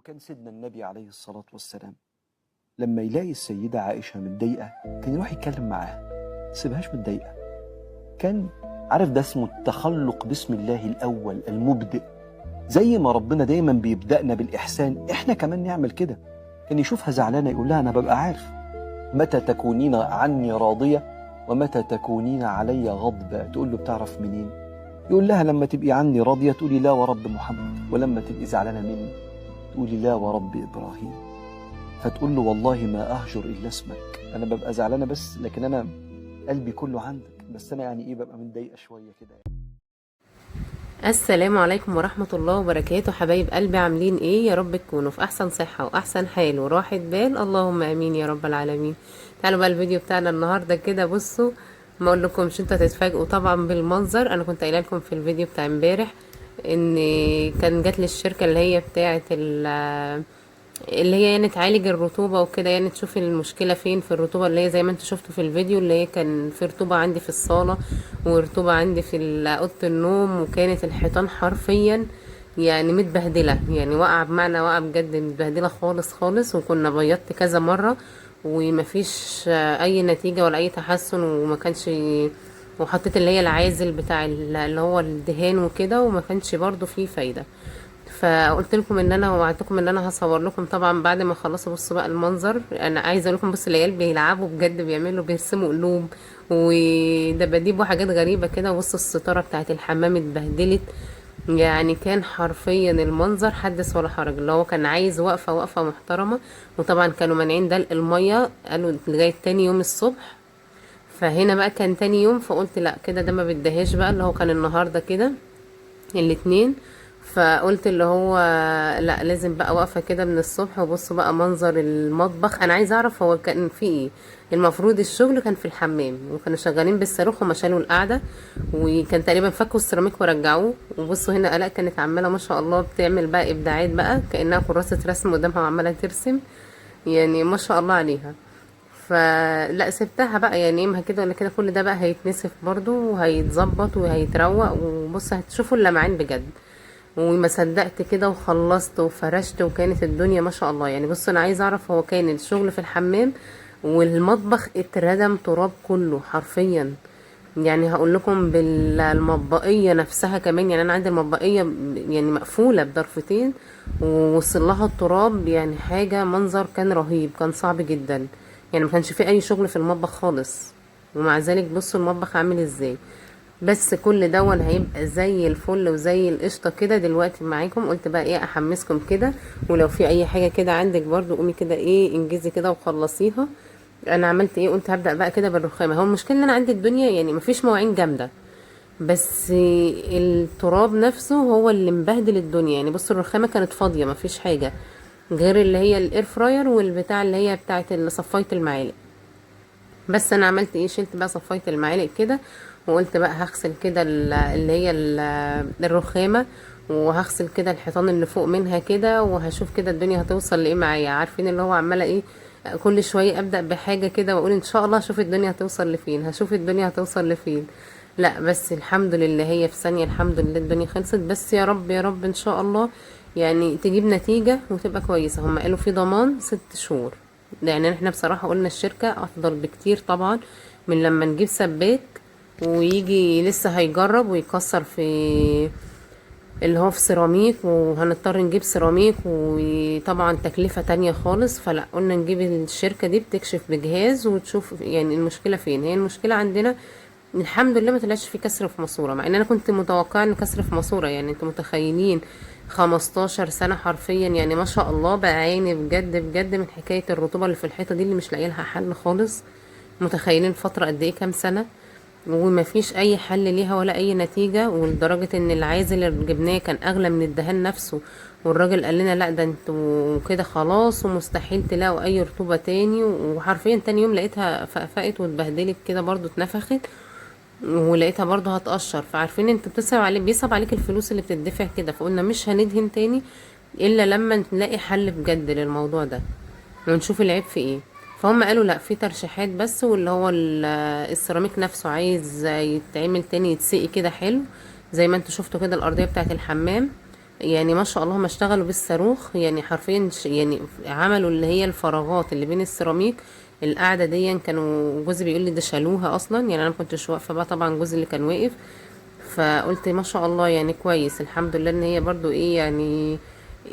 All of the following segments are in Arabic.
وكان سيدنا النبي عليه الصلاة والسلام لما يلاقي السيدة عائشة متضايقة كان يروح يتكلم معاها، سيبهاش متضايقة. كان عارف ده اسمه التخلق باسم الله الأول المبدئ. زي ما ربنا دايما بيبدأنا بالإحسان احنا كمان نعمل كده. كان يشوفها زعلانة يقول لها أنا ببقى عارف متى تكونين عني راضية ومتى تكونين علي غضبة. تقول له بتعرف منين؟ يقول لها لما تبقي عني راضية تقولي لا ورب محمد، ولما تبقي زعلانة مني تقولي لا ورب إبراهيم. فتقول له والله ما أهجر إلا اسمك، أنا ببقى زعلانة بس لكن أنا قلبي كله عندك، بس أنا يعني إيه ببقى متضايقة شوية كده. السلام عليكم ورحمة الله وبركاته. حبايب قلبي عاملين ايه؟ يا رب تكونوا في احسن صحة واحسن حال وراحة بال، اللهم امين يا رب العالمين. تعالوا بقى الفيديو بتاعنا النهاردة كده. بصوا، ما اقول لكمش انتوا هتتفاجئوا طبعا بالمنظر. انا كنت قايله لكم في الفيديو بتاع امبارح ان كان جات لي الشركة اللي هي بتاعة اللي هي يعني تعالج الرطوبة وكده، يعني تشوف المشكلة فين في الرطوبة، اللي هي زي ما انتوا شفتوا في الفيديو، اللي هي كان في رطوبة عندي في الصالة ورطوبة عندي في أوضة النوم، وكانت الحيطان حرفيا يعني متبهدلة، يعني واقعة بمعنى واقعة بجد، متبهدلة خالص خالص. وكنا بيضت كذا مرة ومفيش اي نتيجة ولا اي تحسن، وما كانش، وحطيت اللي هي العازل بتاع اللي هو الدهان وكده، وما كانش برضو فيه فايدة. فقلت لكم ان انا وعدتكم ان انا هصور لكم طبعا بعد ما خلصوا. بصوا بقى المنظر، انا عايزه اقول لكم، بصوا العيال بيلعبوا بجد، بيرسموا قلوب ودباديب وحاجات غريبه كده. بصوا الستاره بتاعت الحمام اتبهدلت، يعني كان حرفيا المنظر حدث ولا حرج، اللي هو كان عايز وقفه محترمه. وطبعا كانوا مانعين دلق الميه، قالوا لغايه تاني يوم الصبح. فهنا بقى كان تاني يوم، فقلت لا كده ده ما بدهاش بقى، اللي هو كان النهارده كده الاتنين. فقلت اللي هو لا لازم بقى واقفه كده من الصبح. وبصوا بقى منظر المطبخ، انا عايزه اعرف هو كان فيه ايه. المفروض الشغل كان في الحمام، وكانوا شغالين بالصاروخ وما شالوا القعده، وكان تقريبا فكوا السيراميك ورجعوه. وبصوا هنا الاء كانت عماله ما شاء الله بتعمل بقى ابداعات بقى، كانها كراسه رسم قدامها وعماله ترسم، يعني ما شاء الله عليها. فلا سبتها بقى، يعني ما كده ولا كده كل ده بقى هيتنسف برضو وهيتظبط وهيتروق. وبص هتشوفوا اللمعان بجد. وما صدقت كده وخلصت وفرشت، وكانت الدنيا ما شاء الله. يعني بص انا عايزه اعرف هو كان الشغل في الحمام والمطبخ اتردم تراب كله حرفيا. يعني هقول لكم بالمطبقيه نفسها كمان، يعني انا عندي المطبقيه يعني مقفوله بضرفتين ووصل لها التراب، يعني حاجه منظر كان رهيب، كان صعب جدا. يعني ما كانش فيه اي شغل في المطبخ خالص، ومع ذلك بصوا المطبخ عامل ازاي. بس كل دون هيبقى زي الفل وزي القشطه كده دلوقتي معاكم. قلت بقى ايه احمسكم كده، ولو في اي حاجه كده عندك برضو قومي كده ايه انجزي كده وخلصيها. انا عملت ايه، قلت هبدا بقى كده بالرخامه. هو المشكله ان انا عندي الدنيا يعني مفيش مواعين جامده، بس التراب نفسه هو اللي مبهدل الدنيا. يعني بص الرخامه كانت فاضيه مفيش حاجه غير اللي هي الاير فراير والبتاع اللي هي بتاعه صفايه المعالق. بس انا عملت ايه، شلت بقى صفايه المعالق كده، وقلت بقى هغسل كده اللي هي الرخامه، وهغسل كده الحيطان اللي فوق منها كده، وهشوف كده الدنيا هتوصل لايه معايا. عارفين اللي هو عماله ايه، كل شويه ابدا بحاجه كده واقول ان شاء الله هشوف الدنيا هتوصل لفين، هشوف الدنيا هتوصل لفين. لا بس الحمد لله هي في ثانيه الحمد لله الدنيا خلصت. بس يا رب يا رب ان شاء الله يعني تجيب نتيجه وتبقى كويسه. هم قالوا في ضمان 6 شهور. يعني احنا بصراحة قلنا الشركة افضل بكتير طبعا من لما نجيب سباك ويجي لسه هيجرب ويكسر في اللي هو في سيراميك، وهنضطر نجيب سيراميك وطبعا تكلفة تانية خالص. فلا قلنا نجيب الشركة دي بتكشف بجهاز وتشوف يعني المشكلة فين. هي المشكلة عندنا الحمد لله ما طلعش في كسر في ماسورة، مع ان انا كنت متوقعه ان كسر في ماسورة. يعني انتوا متخيلين 15 سنة حرفيا، يعني ما شاء الله بعاني بجد بجد من حكاية الرطوبة اللي في الحيطة دي اللي مش لاقيه لها حل خالص. متخيلين فترة قد ايه، كام سنة وما فيش اي حل ليها ولا اي نتيجة. ولدرجة ان العازل اللي جبناه كان اغلى من الدهان نفسه، والراجل قال لنا لا ده انتوا كده خلاص ومستحيل تلاقوا اي رطوبة تاني. وحرفيا تاني يوم لقيتها فقفقت واتبهدلت كده برضو اتنفخت، ولقيتها برضو هتقشر. فعارفين انت بيصعب عليك الفلوس اللي بتدفع كده. فقلنا مش هندهن تاني الا لما نلاقي حل بجد للموضوع ده ونشوف العيب في ايه. فهم قالوا لا في ترشيحات بس، واللي هو السيراميك نفسه عايز يتعمل تاني يتسقي كده حلو زي ما انتوا شفتوا كده الارضيه بتاعت الحمام. يعني ما شاء الله ما اشتغلوا بالصاروخ، يعني حرفيا يعني عملوا اللي هي الفراغات اللي بين السيراميك. القعده دي كانوا جوزي بيقول لي ده شالوها اصلا، يعني انا ما كنتش واقفه بقى، طبعا جوزي اللي كان واقف. فقلت ما شاء الله يعني كويس، الحمد لله ان هي برضو ايه يعني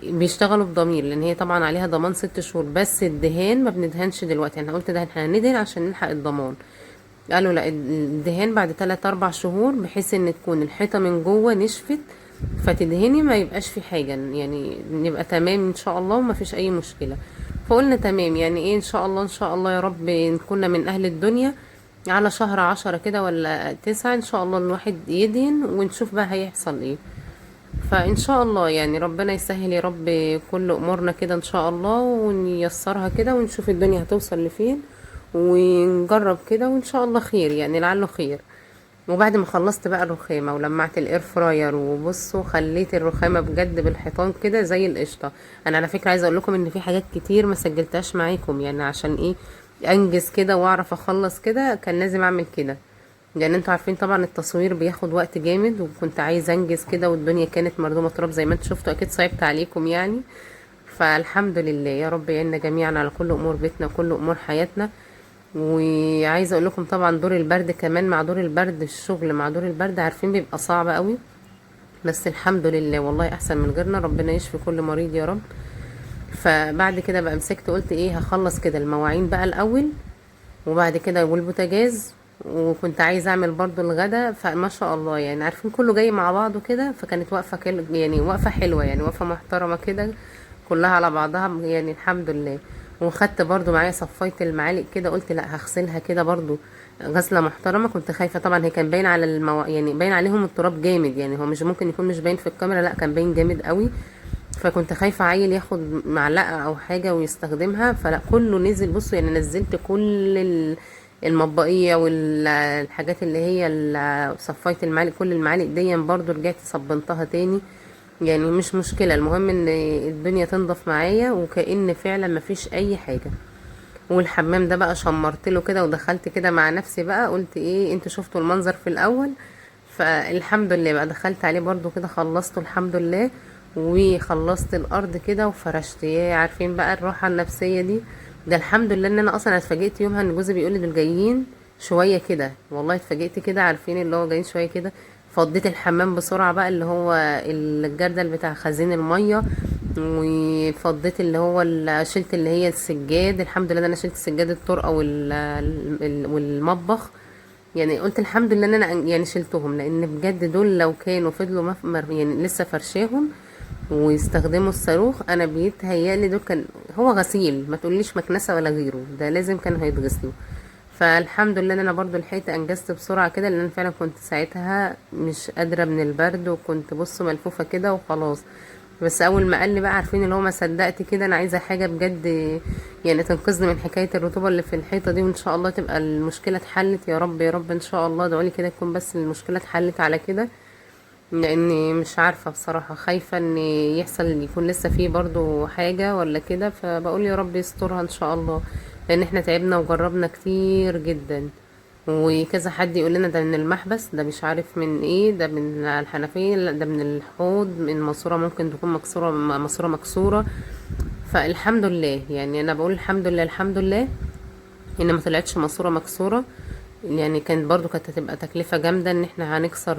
بيشتغلوا بضمير، لان هي طبعا عليها ضمان 6 شهور. بس الدهان ما بندهنش دلوقتي، انا قلت ده احنا هندهن عشان نلحق الضمان. قالوا لا، الدهان بعد 3 4 شهور، بحيث ان تكون الحيطة من جوه نشفت فتدهني ما يبقاش في حاجة، يعني نبقى تمام ان شاء الله وما فيش اي مشكلة. فقلنا تمام، يعني ايه ان شاء الله ان شاء الله يا رب نكون من اهل الدنيا على شهر 10 كده ولا 9 ان شاء الله الواحد يدهن ونشوف بقى هيحصل ايه. فان شاء الله يعني ربنا يسهل يا رب كل امورنا كده ان شاء الله، ونيسرها كده ونشوف الدنيا هتوصل لفين، ونجرب كده وان شاء الله خير، يعني لعله خير. وبعد ما خلصت بقى الرخامه ولمعت الاير فراير، وبصوا خليت الرخامه بجد بالحيطان كده زي القشطه. انا على فكره عايزه اقول لكم ان في حاجات كتير ما سجلتهاش معاكم، يعني عشان ايه انجز كده واعرف اخلص كده كان لازم اعمل كده، لان انتوا عارفين طبعا التصوير بياخد وقت جامد، وكنت عايزه انجز كده، والدنيا كانت مردومه تراب زي ما انتوا شفتوا، اكيد صعبت عليكم يعني. فالحمد لله يا رب يعيننا جميعا على كل امور بيتنا وكل امور حياتنا. وعايزه اقول لكم طبعا دور البرد كمان، مع دور البرد الشغل مع دور البرد عارفين بيبقى صعب قوي، بس الحمد لله والله احسن من غيرنا، ربنا يشفي كل مريض يا رب. فبعد كده بقى مسكت قلت ايه هخلص كده المواعين بقى الاول، وبعد كده والبوتاجاز، وكنت عايزه اعمل برضو الغدا. فما شاء الله يعني عارفين كله جاي مع بعضه كده، فكانت واقفه يعني واقفه حلوه، يعني واقفه محترمه كده كلها على بعضها، يعني الحمد لله. وخدت برضو معايا صفايه المعالق كده، قلت لا هغسلها كده برضو غسله محترمه. كنت خايفه طبعا، هي كان باين على يعني باين عليهم التراب جامد، يعني هو مش ممكن يكون مش باين في الكاميرا، لا كان باين جامد قوي. فكنت خايفة عيل ياخد معلقة او حاجة ويستخدمها، فلا كله نزل. بصوا يعني نزلت كل المطبقية والحاجات اللي هي صفاية المعالق، كل المعالق دي برضو رجعت صبنتها تاني، يعني مش مشكلة، المهم ان الدنيا تنضف معايا وكأن فعلا مفيش اي حاجة. والحمام ده بقى شمرت له كده ودخلت كده مع نفسي بقى، قلت ايه انتوا شفتوا المنظر في الاول، فالحمد لله بقى دخلت عليه برضو كده خلصته الحمد لله. وخلصت الارض كده وفرشت، يا عارفين بقى الراحه النفسيه دي. ده الحمد لله ان انا اصلا اتفاجئت يومها ان جوزي بيقول لي دول جايين شويه كده، والله اتفاجئت كده، عارفين اللي هو جايين شويه كده. فضيت الحمام بسرعه بقى اللي هو الجردل بتاع خزين الميه، وفضيت اللي هو شلت اللي هي السجاد، الحمد لله ان انا شلت سجاد الطرقه والمطبخ. يعني قلت الحمد لله ان انا يعني شلتهم، لان بجد دول لو كانوا فضلوا يعني لسه فرشاهم ويستخدموا الصاروخ، انا بيتهيألي دول كان هو غسيل، ما تقوليش مكنسة ولا غيره، ده لازم كانوا هيتغسلوا. فالحمد لله ان انا برضو لحقت انجزت بسرعة كده، لان انا فعلا كنت ساعتها مش قادرة من البرد، وكنت بص ملفوفة كده وخلاص. بس اول ما قال لي بقى عارفين اللي هو ما صدقت كده، انا عايزه حاجه بجد يعني تنقذني من حكايه الرطوبه اللي في الحيطه دي، وان شاء الله تبقى المشكله اتحلت يا رب يا رب ان شاء الله. ادعوا لي كده تكون بس المشكله اتحلت على كده، لاني مش عارفه بصراحه، خايفه ان يحصل يكون لسه فيه برضو حاجه ولا كده، فبقول يا رب يسترها ان شاء الله، لان احنا تعبنا وجربنا كتير جدا. وكذا حد يقول لنا ده من المحبس، ده مش عارف من ايه، ده من الحنفيه، لا ده من الحوض، من ماسوره ممكن تكون مكسوره، ماسوره مكسوره. فالحمد لله يعني انا بقول الحمد لله الحمد لله ان ما طلعتش ماسوره مكسوره، يعني كانت برضو كانت هتبقى تكلفه جامده ان احنا هنكسر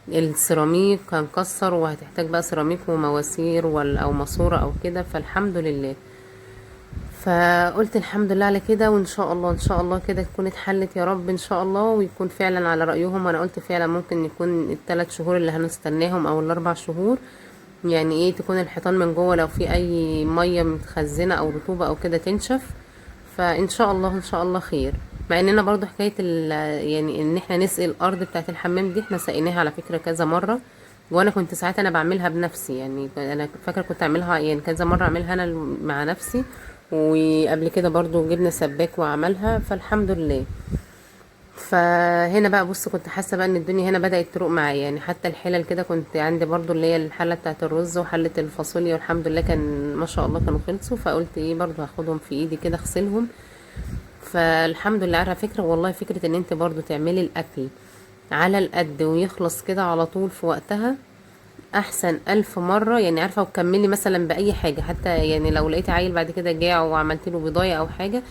السيراميك هنكسر، وهتحتاج بقى سيراميك ومواسير او ماسوره او كده، فالحمد لله. فقلت الحمد لله على كده، وان شاء الله ان شاء الله كده تكون اتحلت يا رب ان شاء الله، ويكون فعلا على رأيهم. وانا قلت فعلا ممكن يكون ال3 شهور اللي هنستناهم او ال4 شهور، يعني ايه تكون الحيطان من جوه لو في اي ميه متخزنه او رطوبه او كده تنشف. فان شاء الله ان شاء الله خير. مع اننا برضو حكايه يعني ان احنا نسقي الارض بتاعه الحمام دي احنا سقيناها على فكره كذا مره، وانا كنت ساعتها انا بعملها بنفسي، يعني انا فاكره كنت اعملها يعني كذا مره اعملها انا مع نفسي، وقبل كده برضو جبنا سباك وعملها، فالحمد لله. فهنا بقى بص كنت حاسه بقى ان الدنيا هنا بدات تروق معايا، يعني حتى الحلل كده كنت عندي برضو اللي هي الحله بتاعه الرز وحله الفاصوليا، والحمد لله كان ما شاء الله كانوا خلصوا، فقلت ايه برضو هاخدهم في ايدي كده اغسلهم. فالحمد لله. على فكره والله فكره ان انت برضو تعملي الاكل على القد ويخلص كده على طول في وقتها، احسن 1000 مرة. يعني عارفة، وكملي مثلا باي حاجة، حتى يعني لو لقيتي عيل بعد كده جاع وعملت له بضاية او حاجة،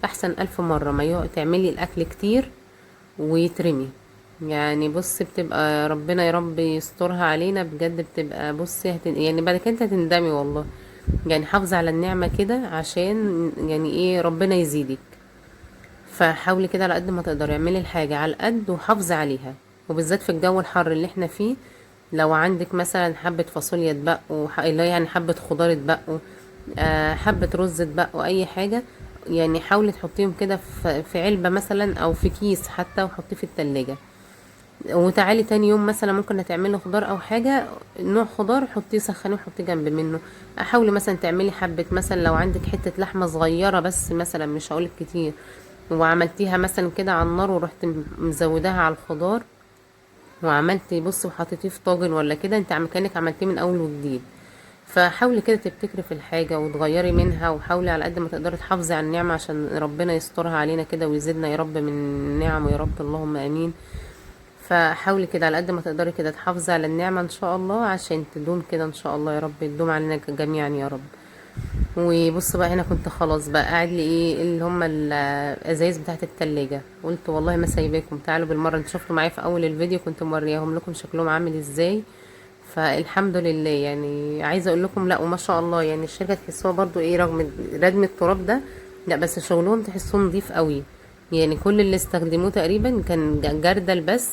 احسن 1000 مرة ما تعملي الاكل كتير ويترمي. يعني بصي بتبقى ربنا يا رب يسترها علينا بجد، بتبقى بصي يعني بعد كده انت هتندمي والله. يعني حافظي على النعمة كده، عشان يعني ايه ربنا يزيدك. فحاولي كده على قد ما تقدري اعملي الحاجة على قد وحافظي عليها، وبالذات في الجو الحر اللي احنا فيه. لو عندك مثلا حبة فاصوليا تبقوا اللي هي يعني حبة خضار تبقوا، حبة رز تبقوا اي حاجة. يعني حاولي تحطيهم كده في علبة مثلا او في كيس حتى، وحطيه في التلاجة. وتعالي تاني يوم مثلا ممكن هتعملي خضار او حاجة، نوع خضار حطيه سخنيه وحطيه جنب منه. حاولي مثلا تعملي حبة، مثلا لو عندك حتة لحمة صغيرة بس مثلا، مش هقولك كتير، وعملتيها مثلا كده على النار ورحت مزوداها على الخضار، وعملتي بصي وحطيتيه في طاجن ولا كده، انت كأنك عملتيه من اول وجديد. فحاولي كده تبتكري في الحاجة وتغيري منها، وحاولي على قد ما تقدري تحافظي على النعمة عشان ربنا يسترها علينا كده ويزيدنا يا رب من نعمه يا رب، اللهم امين. فحاولي كده على قد ما تقدري كده تحافظي على النعمة ان شاء الله، عشان تدوم كده ان شاء الله يا رب، تدوم علينا جميعا يا رب. وبص بقى، هنا كنت خلاص بقى قاعد لي ايه اللي هم الازايز بتاعه التلاجة، قلت والله ما سايباكم، تعالوا بالمره. انتوا شفتوا معايا في اول الفيديو كنت مورياهم لكم شكلهم عامل ازاي. فالحمد لله، يعني عايزه اقول لكم لا وما شاء الله، يعني الشركه تحسوها برضو ايه رغم ردم التراب ده، لا بس شغلهم تحسوه نضيف قوي. يعني كل اللي استخدموه تقريبا كان جردل بس،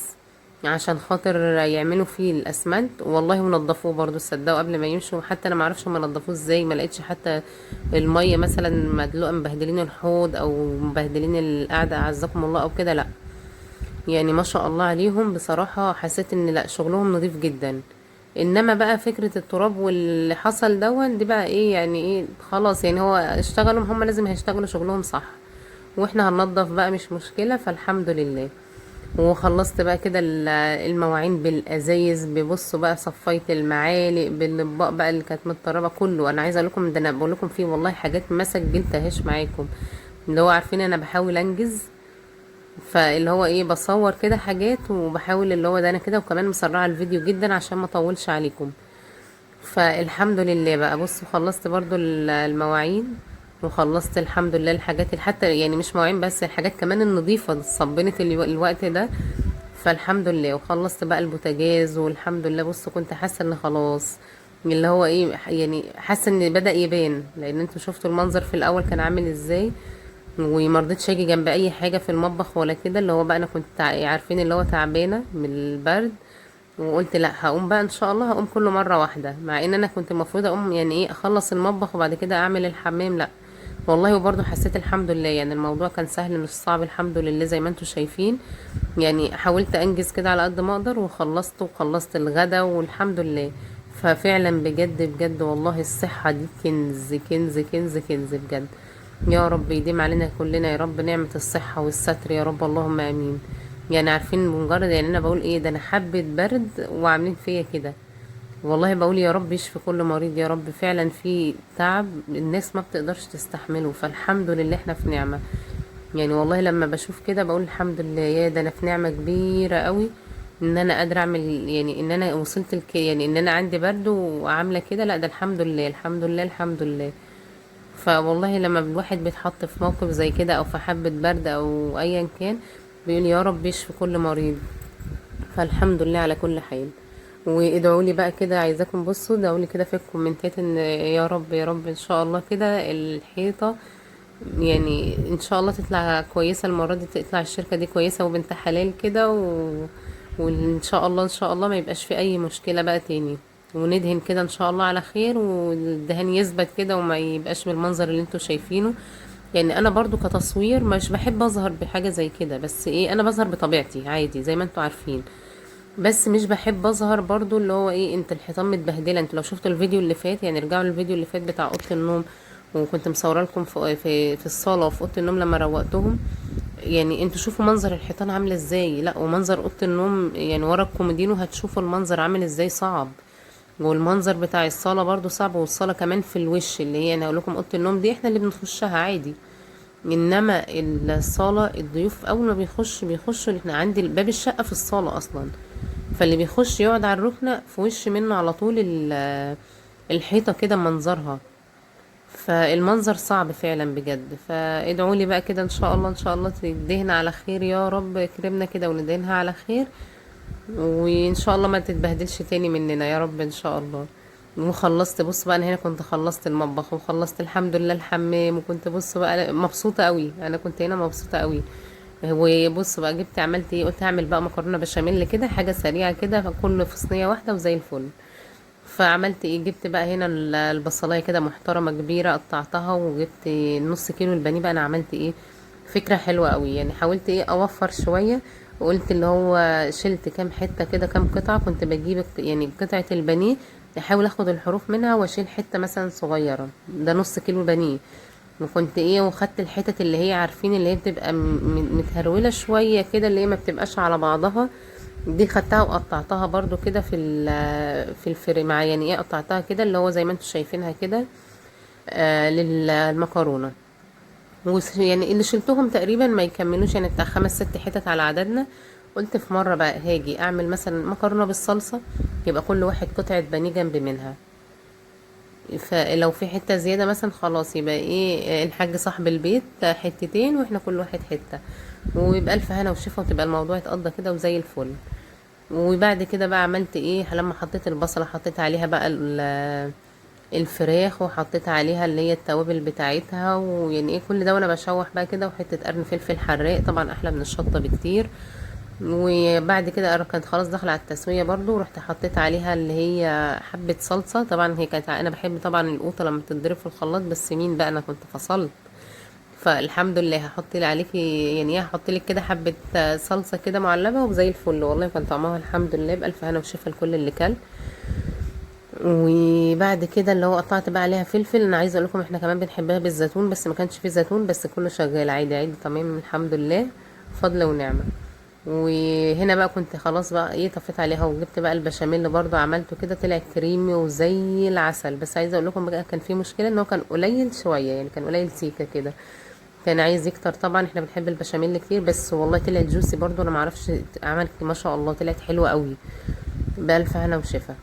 عشان خاطر يعملوا فيه الاسمنت، والله ونضفوه برضو صدقوا قبل ما يمشوا. حتى انا ما اعرفش هم نضفوه ازاي، ما لقيتش حتى الميه مثلا مدلوقه مبهدلين الحوض او مبهدلين القعده اعزكم الله او كده، لا. يعني ما شاء الله عليهم بصراحه، حسيت ان لا شغلهم نظيف جدا. انما بقى فكره التراب واللي حصل دي بقى ايه يعني ايه، خلاص يعني هو اشتغلوا، هم لازم هيشتغلوا شغلهم صح، واحنا هننضف بقى مش مشكله. فالحمد لله. وخلصت بقى كده المواعين بالازايز، ببصوا بقى صفيت المعالق بالاطباق بقى اللي كانت متطربه كله. انا عايزه اقول لكم ده، انا بقول لكم فيه والله حاجات ما سجلتهاش معاكم، اللي هو عارفين انا بحاول انجز، فاللي هو ايه بصور كده حاجات وبحاول اللي هو ده انا كده، وكمان مسرعه الفيديو جدا عشان ما اطولش عليكم. فالحمد لله بقى، بصوا خلصت برضو المواعين، وخلصت الحمد لله الحاجات اللي حتى يعني مش مواعين بس، الحاجات كمان النظيفة صبنت الوقت ده. فالحمد لله. وخلصت بقى البوتاجاز والحمد لله. بصوا كنت حاسة ان خلاص، اللي هو ايه يعني حاسة ان بدأ يبان، لان انتوا شفتوا المنظر في الاول كان عامل ازاي. ومرضتش اجي جنب اي حاجة في المطبخ ولا كده، اللي هو بقى انا كنت عارفين اللي هو تعبانة من البرد. وقلت لا هقوم بقى ان شاء الله، هقوم كله مره واحده، مع ان انا كنت المفروض اقوم يعني ايه اخلص المطبخ وبعد كده اعمل الحمام، لا والله. وبرضه حسيت الحمد لله يعني الموضوع كان سهل مش صعب الحمد لله زي ما انتوا شايفين. يعني حاولت انجز كده على قد ما اقدر، وخلصت الغدا والحمد لله. ففعلا بجد بجد والله الصحة دي كنز كنز كنز كنز بجد. يا رب يديم علينا كلنا يا رب نعمة الصحة والستر يا رب، اللهم امين. يعني عارفين بمجرد يعني انا بقول ايه ده، انا حبة برد وعاملين فيا كده، والله بقول يا رب يشفي كل مريض يا رب. فعلا في تعب الناس ما بتقدرش تستحمله، فالحمد لله احنا في نعمة. يعني والله لما بشوف كده بقول الحمد لله، يا ده انا في نعمة كبيرة قوي، ان انا قادرة اعمل يعني ان انا وصلت يعني ان انا عندي برد وعاملة كده، لا ده الحمد لله الحمد لله الحمد لله. فوالله لما الواحد بيتحط في موقف زي كده او في حبة برد او ايا كان، بيقول يا رب يشفي كل مريض. فالحمد لله على كل حال. وادعوا لي بقى كده، عايزاكم بصوا ادعوا لي كده في الكومنتات ان يا رب يا رب ان شاء الله كده الحيطة يعني ان شاء الله تطلع كويسة المرة دي، تطلع الشركة دي كويسة وبنت حلال كده وان شاء الله ان شاء الله ما يبقاش في اي مشكلة بقى تاني، وندهن كده ان شاء الله على خير، والدهان يثبت كده وما يبقاش بالمنظر اللي انتوا شايفينه. يعني انا برضو كتصوير مش بحب اظهر بحاجة زي كده، بس ايه انا بظهر بطبيعتي عادي زي ما انتوا عارفين، بس مش بحب اظهر برضو اللي هو ايه انت الحيطان متبهدله. انتوا لو شفتوا الفيديو اللي فات، يعني رجعوا للفيديو اللي فات بتاع اوضه النوم، وكنت مصوره لكم في الصاله وفي اوضه النوم لما روقتهم. يعني انتوا شوفوا منظر الحيطان عامله ازاي، لا ومنظر اوضه النوم يعني ورا الكومودينو هتشوفوا المنظر عامل ازاي صعب. والمنظر بتاع الصاله برضو صعب، والصاله كمان في الوش اللي هي انا هقول لكم اوضه النوم دي احنا اللي بنخشها عادي، انما الصاله الضيوف اول ما بيخشوا احنا عندي باب الشقه في الصاله اصلا. فاللي بيخش يقعد على الركنة في وش منه على طول الحيطة كده منظرها. فالمنظر صعب فعلا بجد. فادعوا لي بقى كده ان شاء الله، ان شاء الله تدهن على خير يا رب، اكرمنا كده وندهنها على خير، وان شاء الله ما تتبهدلش تاني مننا يا رب ان شاء الله. وخلصت، بص بقى انا هنا كنت خلصت المطبخ وخلصت الحمد لله الحمام، وكنت بص بقى مبسوطه قوي، انا كنت هنا مبسوطه قوي. وبص بقى جبت عملت ايه، قلت هعمل بقى مكرونه بشاميل كده، حاجه سريعه كده كله في صينيه واحده وزي الفل. فعملت ايه، جبت بقى هنا البصلايه كده محترمه كبيره قطعتها، وجبت نص كيلو البانيه. بقى انا عملت ايه، فكره حلوه قوي يعني، حاولت ايه اوفر شويه، وقلت اللي هو شلت كام حته كده، كام قطعه كنت بجيب يعني قطعه البانيه، احاول اخد الحروف منها واشيل حته مثلا صغيره، ده نص كيلو بانيه. وكنت ايه وخدت الحتت اللي هي عارفين اللي هي بتبقى متهروله شويه كده، اللي هي ما بتبقاش على بعضها، دي خدتها وقطعتها برضو كده في الفري مع يعني ايه، قطعتها كده اللي هو زي ما انتم شايفينها كده للمكرونه. يعني اللي شلتهم تقريبا ما يكملوش يعني بتاع 5 6 حتت على عددنا. قلت في مره بقى هاجي اعمل مثلا مكرونه بالصلصه، يبقى كل واحد قطعه بانيه جنب منها. فلو في حته زياده مثلا خلاص يبقى ايه، الحاج صاحب البيت حتتين واحنا كل واحد حته، ويبقى الف هنا وشفا، وتبقى الموضوع اتقضى كده وزي الفل. وبعد كده بقى عملت ايه، لما حطيت البصلة حطيت عليها بقى الفراخ، وحطيت عليها اللي هي التوابل بتاعتها، ويعني ايه كل ده وانا بشوح بقى كده، وحتة قرن فلفل حراق طبعا احلى من الشطة بكتير. وبعد كده كانت خلاص داخله على التسويه برضو، رحت حطيت عليها اللي هي حبه صلصه. طبعا هي كانت انا بحب طبعا القوطه لما تتضرب في الخلاط، بس مين بقى، انا كنت فصلت. فالحمد لله هحط لي عليكي يعني ايه، هحط لك كده حبه صلصه كده معلبه وزي الفل، والله كان طعمها الحمد لله بالف هنا وشفا لكل اللي كل. وبعد كده اللي هو قطعت بقى عليها فلفل. انا عايزه اقول لكم احنا كمان بنحبها بالزيتون، بس ما كانش فيه زيتون، بس كله شغال عادي عادي تمام الحمد لله، فضل ونعمه. وهنا بقى كنت خلاص بقى ايه طفيت عليها، وجبت بقى البشاميل برضو عملته كده طلع كريمي وزي العسل. بس عايزه اقول لكم بقى كان في مشكله ان هو كان قليل شويه يعني، كان قليل سيكه كده، كان عايز يكتر. طبعا احنا بنحب البشاميل كتير، بس والله طلع جوسي برضو، انا معرفش عملت ما شاء الله طلعت حلوه قوي بألف هنا وشفا.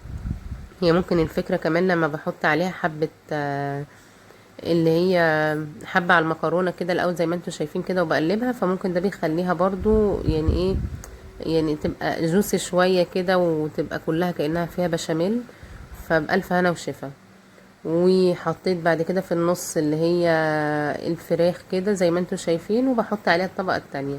هي ممكن الفكره كمان لما بحط عليها حبه اللي هي حبة على المكرونة كده الأول زي ما انتوا شايفين كده، وبقلبها، فممكن ده بيخليها برضو يعني ايه، يعني تبقى جوسي شوية كده، وتبقى كلها كأنها فيها بشاميل. فبألف هنا وشفا. وحطيت بعد كده في النص اللي هي الفراخ كده زي ما انتوا شايفين، وبحط عليها الطبقة التانية.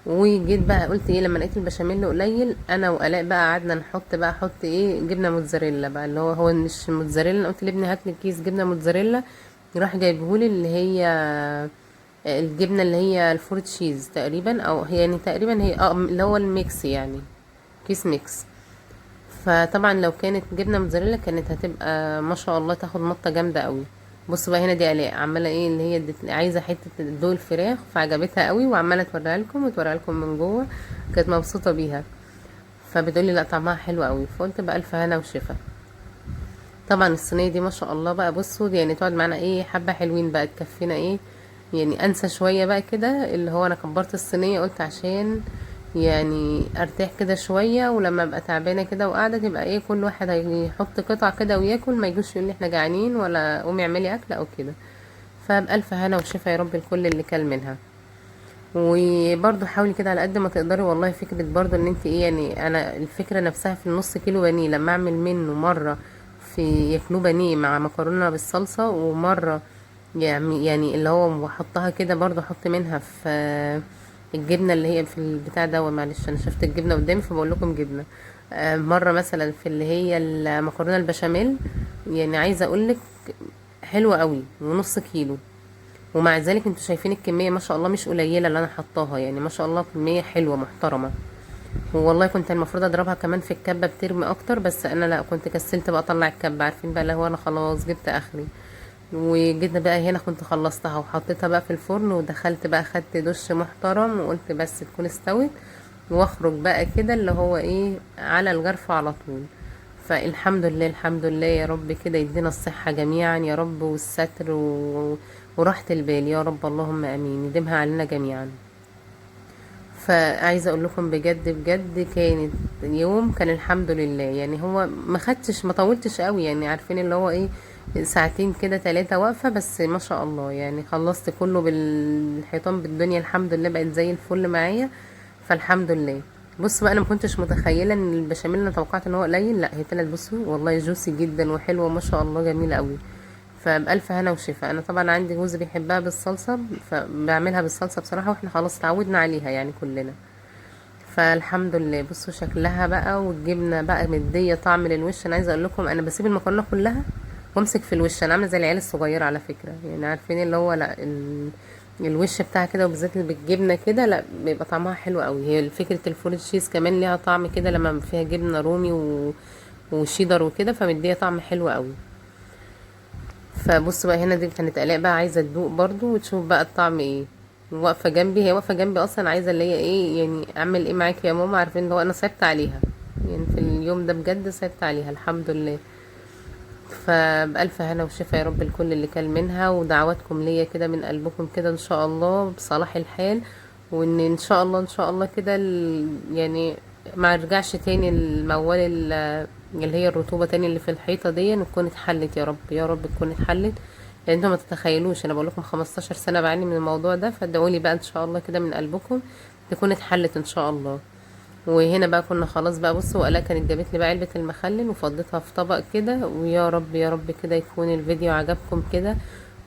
وجيت بقى قلت ايه، لما لقيت البشاميل قليل انا وآلاء بقى قعدنا نحط بقى، احط ايه جبنه موتزاريلا بقى، اللي هو مش موتزاريلا. أنا قلت لابني هات لي كيس جبنه موتزاريلا، راح جايبهولي اللي هي الجبنه اللي هي الفور تشيز تقريبا، او هي يعني تقريبا هي اللي هو الميكس يعني، كيس ميكس. فطبعا لو كانت جبنه موتزاريلا كانت هتبقى ما شاء الله تاخد مطه جامده قوي. بصوا بقى هنا دي آلاء عماله ايه اللي هي عايزه حته تدوق الفراخ، فعجبتها قوي وعماله توريها لكم وتوريها لكم من جوه، كانت مبسوطه بيها. فبتقولي لا طعمها حلو قوي، فقلت بقى الف هنا وشفا. طبعا الصينيه دي ما شاء الله بقى، بصوا دي يعني تقعد معانا ايه حبه حلوين بقى، تكفينا ايه يعني. انسى شويه بقى كده اللي هو انا كبرت الصينيه، قلت عشان يعني ارتاح كده شويه، ولما ابقى تعبانه كده وقاعده تبقى ايه كل واحد هيحط قطعه كده وياكل، ما يجوش يقول لي احنا جعانين ولا قومي اعملي اكل او كده. فبألف هنا وشفا يا رب الكل اللي كل منها. وبرضو حاولي كده على قد ما تقدري، والله فكرة برضو ان انت ايه يعني، انا الفكرة نفسها في النص كيلو بانيه لما اعمل منه مرة في ياكلوه بانيه مع مكرونة بالصلصة، ومرة يعني اللي هو بحطها كده برضو احط منها في الجبنة اللي هي في البتاع ده. معلش انا شفت الجبنة قدامي فبقول لكم جبنة. مرة مثلا في اللي هي المكرونة البشاميل، يعني عايزة اقولك حلوة قوي ونص كيلو، ومع ذلك انتوا شايفين الكمية ما شاء الله مش قليلة اللي انا حطاها، يعني ما شاء الله كمية حلوة محترمة. والله كنت المفروض اضربها كمان في الكبة بترمي اكتر، بس انا لا كنت كسلت بقى اطلع الكبة، عارفين بقى اللي هو انا خلاص جبت اخري. وجيت بقى هنا كنت خلصتها وحطيتها بقى في الفرن، ودخلت بقى خدت دش محترم، وقلت بس تكون استوت واخرج بقى كده اللي هو ايه على الجرف على طول. فالحمد لله الحمد لله يا رب كده يدينا الصحة جميعا يا رب، والستر وراحة البال يا رب، اللهم امين يديمها علينا جميعا. فعايزه اقول لكم بجد بجد كانت يوم كان الحمد لله، يعني هو ما طولتش قوي، يعني عارفين اللي هو ايه، ساعتين كده 3 واقفه بس، ما شاء الله يعني خلصت كله بالحيطان بالدنيا، الحمد لله بقت زي الفل معايا، فالحمد لله. بص بقى، انا ما كنتش متخيله ان البشاميل، انا توقعت ان هو قليل، لا هي طلعت بصوا والله جوسي جدا وحلوه ما شاء الله، جميله قوي. فبألف هنا وشفا. انا طبعا عندي جوز بيحبها بالصلصه، فبعملها بالصلصه بصراحه، واحنا خلاص اتعودنا عليها يعني كلنا. فالحمد لله بصوا شكلها بقى، والجبنه بقى مديه طعم للوش. انا عايزه اقول لكم انا بسيب المكرونه كلها وامسك في الوش، انا عامله زي العيال الصغيره على فكره، يعني عارفين اللي هو لا الوش بتاعها كده، وبالذات اللي بالجبنه كده، لا بيبقى طعمها حلو قوي. هي فكره الفول تشيز كمان ليها طعم كده لما فيها جبنه رومي وشيدر وكده، فمديه طعم حلو قوي. فبص بقى، هنا دي كانت الاء بقى عايزه تدوق برضو وتشوف بقى الطعم ايه، واقفه جنبي، هي واقفه جنبي اصلا، عايزه اللي هي ايه يعني، اعمل ايه معاكي يا ماما، عارفين اللي هو انا صعبت عليها يعني في اليوم ده بجد، صعبت عليها الحمد لله. فبألف هنا وشفا يا رب الكل اللي كل منها، ودعواتكم ليا كده من قلبكم كده ان شاء الله بصلاح الحال، وان ان شاء الله ان شاء الله كده يعني ما ارجعش تاني الموال اللي هي الرطوبة تاني اللي في الحيطة دي، نكون اتحلت يا رب يا رب تكون اتحلت، لان انتوا ما تتخيلوش، انا بقول لكم 15 سنة بعاني من الموضوع ده، فادعولي بقى ان شاء الله كده من قلبكم تكون اتحلت ان شاء الله. وهنا بقى كنا خلاص بقى، بصوا وآلاء كانت جابت لي بقى علبة المخلل وفضيتها في طبق كده، ويا رب يا رب كده يكون الفيديو عجبكم كده،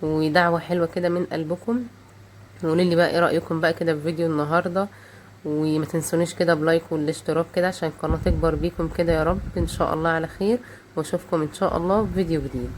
ودعوة حلوة كده من قلبكم. وقولوا لي بقى ايه رأيكم بقى كده في فيديو النهاردة، وما تنسونيش كده بلايك والاشتراك كده عشان القناة تكبر بيكم كده يا رب ان شاء الله على خير، واشوفكم ان شاء الله في فيديو جديد.